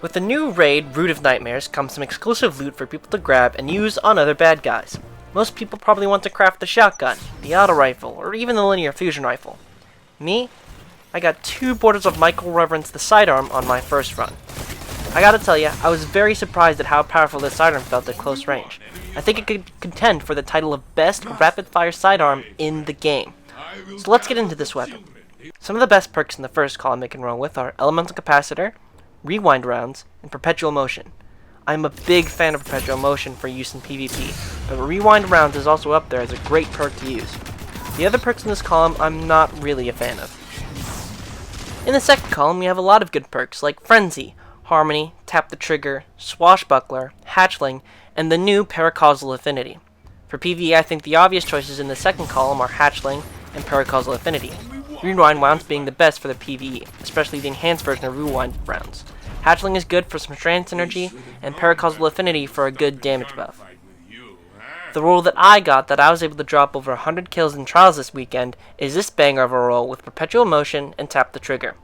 With the new raid, Root of Nightmares, comes some exclusive loot for people to grab and use on other bad guys. Most people probably want to craft the shotgun, the auto rifle, or even the linear fusion rifle. Me? I got 2 borders of Mykel Reverence the sidearm on my first run. I gotta tell ya, I was very surprised at how powerful this sidearm felt at close range. I think it could contend for the title of best rapid-fire sidearm in the game. So let's get into this weapon. Some of the best perks in the first column it can roll with are Elemental Capacitor, Rewind Rounds, and Perpetual Motion. I'm a big fan of Perpetual Motion for use in PvP, but Rewind Rounds is also up there as a great perk to use. The other perks in this column I'm not really a fan of. In the second column we have a lot of good perks like Frenzy, Harmony, Tap the Trigger, Swashbuckler, Hatchling, and the new Paracausal Affinity. For PvE, I think the obvious choices in the second column are Hatchling and Paracausal Affinity. Rewind Rounds being the best for the PvE, especially the enhanced version of Rewind Rounds. Hatchling is good for some strand synergy, and Paracausal Affinity for a good damage buff. The roll that I got that I was able to drop over 100 kills in Trials this weekend is this banger of a roll with Perpetual Motion and Tap the Trigger.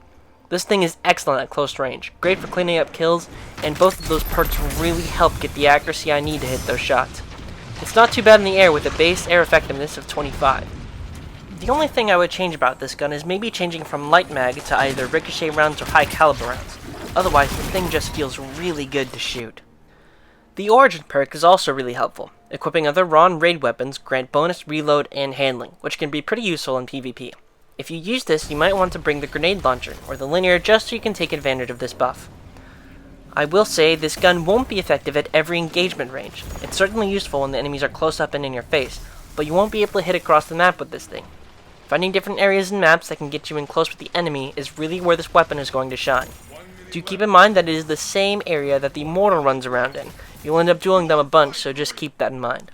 This thing is excellent at close range, great for cleaning up kills, and both of those perks really help get the accuracy I need to hit those shots. It's not too bad in the air with a base air effectiveness of 25. The only thing I would change about this gun is maybe changing from light mag to either ricochet rounds or high caliber rounds. Otherwise, the thing just feels really good to shoot. The Origin perk is also really helpful. Equipping other raw and raid weapons grant bonus reload and handling, which can be pretty useful in PvP. If you use this, you might want to bring the grenade launcher or the linear just so you can take advantage of this buff. I will say this gun won't be effective at every engagement range. It's certainly useful when the enemies are close up and in your face, but you won't be able to hit across the map with this thing. Finding different areas and maps that can get you in close with the enemy is really where this weapon is going to shine. Do keep in mind that it is the same area that the Mortal runs around in. You'll end up dueling them a bunch, so just keep that in mind.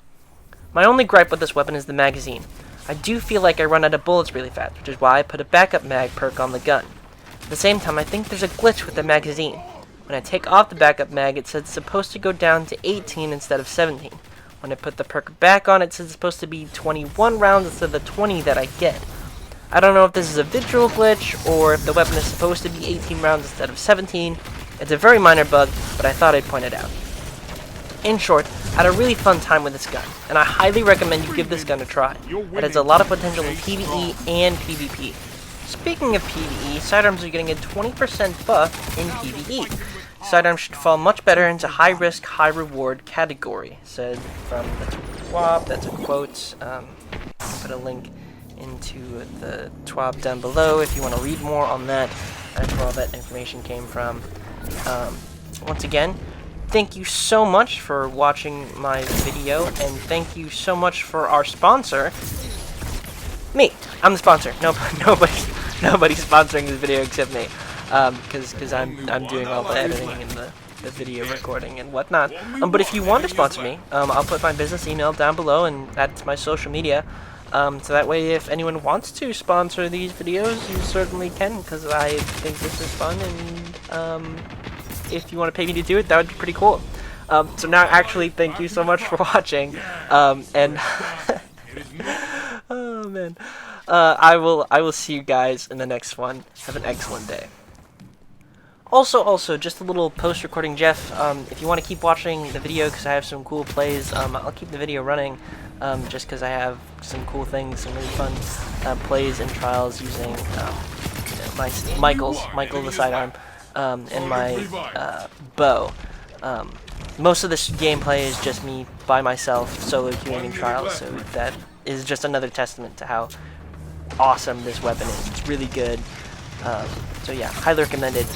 My only gripe with this weapon is the magazine. I do feel like I run out of bullets really fast, which is why I put a backup mag perk on the gun. At the same time, I think there's a glitch with the magazine. When I take off the backup mag, it says it's supposed to go down to 18 instead of 17. When I put the perk back on, it says it's supposed to be 21 rounds instead of the 20 that I get. I don't know if this is a visual glitch, or if the weapon is supposed to be 18 rounds instead of 17. It's a very minor bug, but I thought I'd point it out. In short, I had a really fun time with this gun, and I highly recommend you give this gun a try. It has a lot of potential in PvE and PvP. Speaking of PvE, sidearms are getting a 20% buff in PvE. Sidearms should fall much better into high risk, high reward category, said from the TWAB. That's a quote. I'll put a link into the TWAB down below if you want to read more on that. That's where all that information came from. Once again, thank you so much for watching my video, and thank you so much for our sponsor, me. I'm the sponsor. Nobody's sponsoring this video except me, because I'm doing all the editing and the video recording and whatnot. But if you want to sponsor me, I'll put my business email down below, and that's my social media. So that way, if anyone wants to sponsor these videos, you certainly can, because I think this is fun, and if you want to pay me to do it, that would be pretty cool. So now, actually, thank you so much for watching, and oh man, I will see you guys in the next one. Have an excellent day. Also, just a little post-recording, Jeff. If you want to keep watching the video, because I have some cool plays, I'll keep the video running. Just because I have some cool things, some really fun plays and trials using my Mykel the sidearm, and my bow. Most of this gameplay is just me by myself solo queuing in trials, so that is just another testament to how awesome this weapon is. It's really good. So yeah, highly recommended.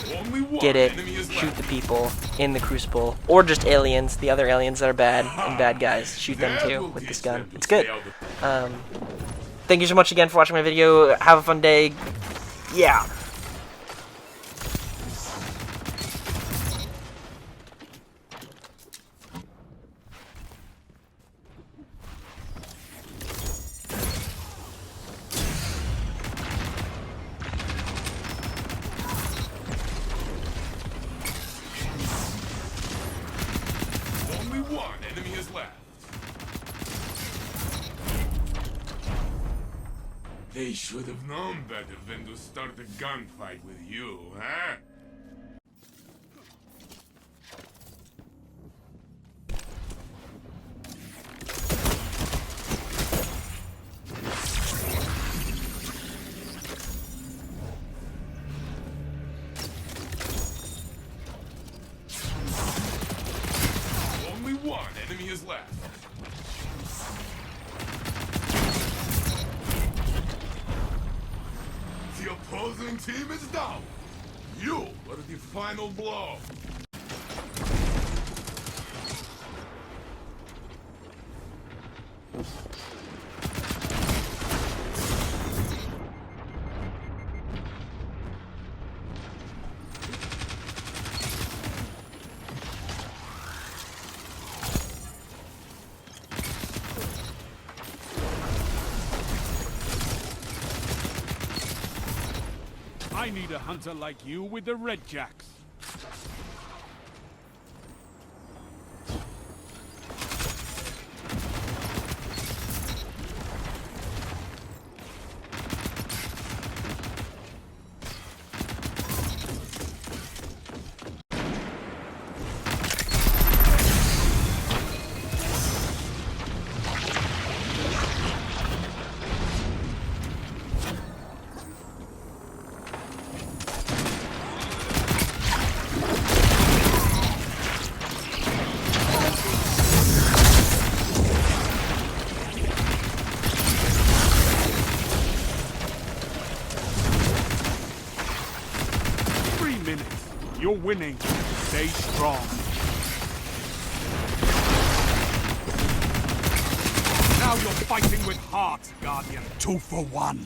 Get it, shoot the people in the Crucible, or just aliens, the other aliens that are bad, and bad guys, shoot them too with this gun. It's good. Thank you so much again for watching my video. Have a fun day. Yeah. One enemy is left. They should have known better than to start a gunfight with you, huh? team is down. You are the final blow. I need a hunter like you with the red jacks. You're winning. Stay strong. Now you're fighting with heart, Guardian. 2 for 1.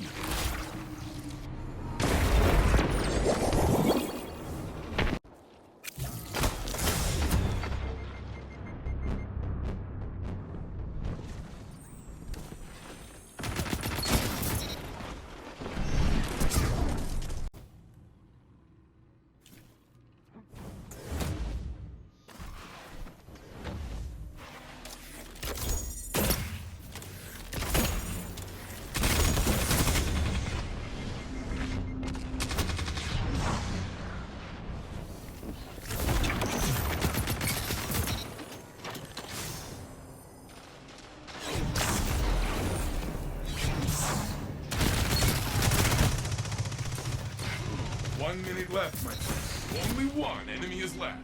One minute left, my friend. Only one enemy is left.